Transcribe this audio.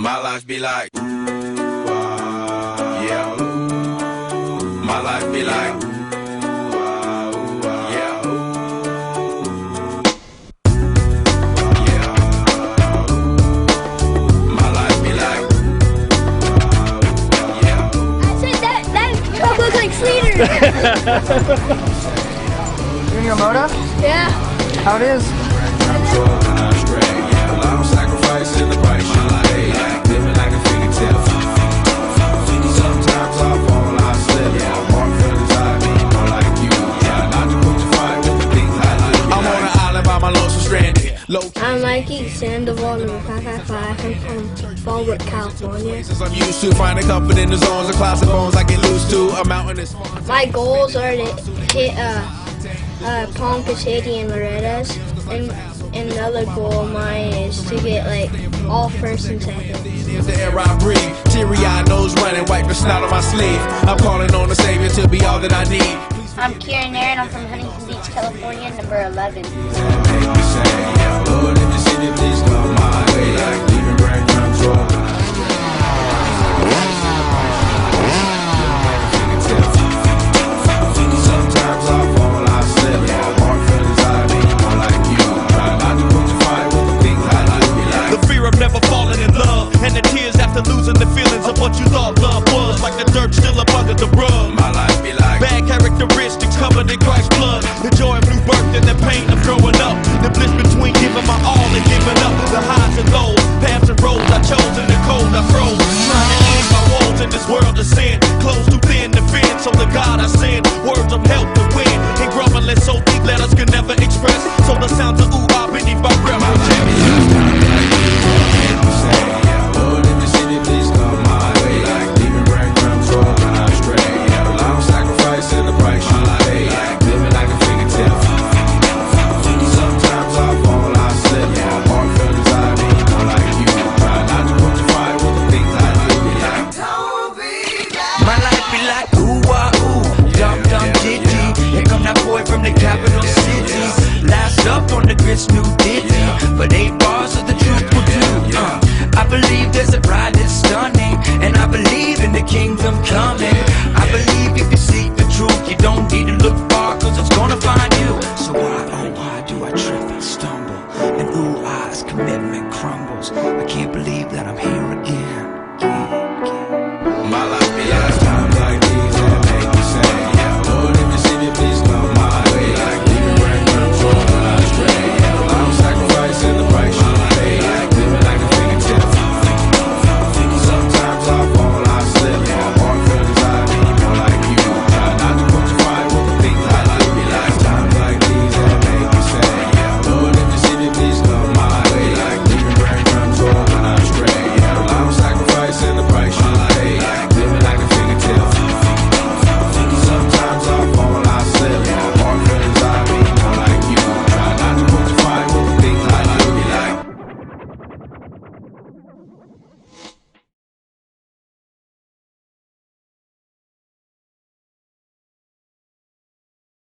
My life be like, yeah. My life be like, yeah. My life be like, yeah. I said that truck looks like Sleater. You in your moto? Yeah. How it is? I'm sacrificing the price you pay, living like a fairy tale. Sometimes I fall, I slip. I walk for the time, be more like you. Not to put you fight with the things I do. I'm on an island by my lonesome stranded. I'm Mikey Sandoval, number 555. I'm from Fallbrook, California. I'm used to finding comfort in the zones of clouds and bones I get loose to. A mountain is My goals are to hit Ponca City and Loretta's, and another goal of mine is to get like all first and second. Is the air I breathe, teary-eyed nose running, wipe the snot on my sleeve. I'm calling on the Savior to be all that I need. I'm Kieran Aaron. I'm from Huntington Beach, California, number 11. Lord, if you see me, please come my way like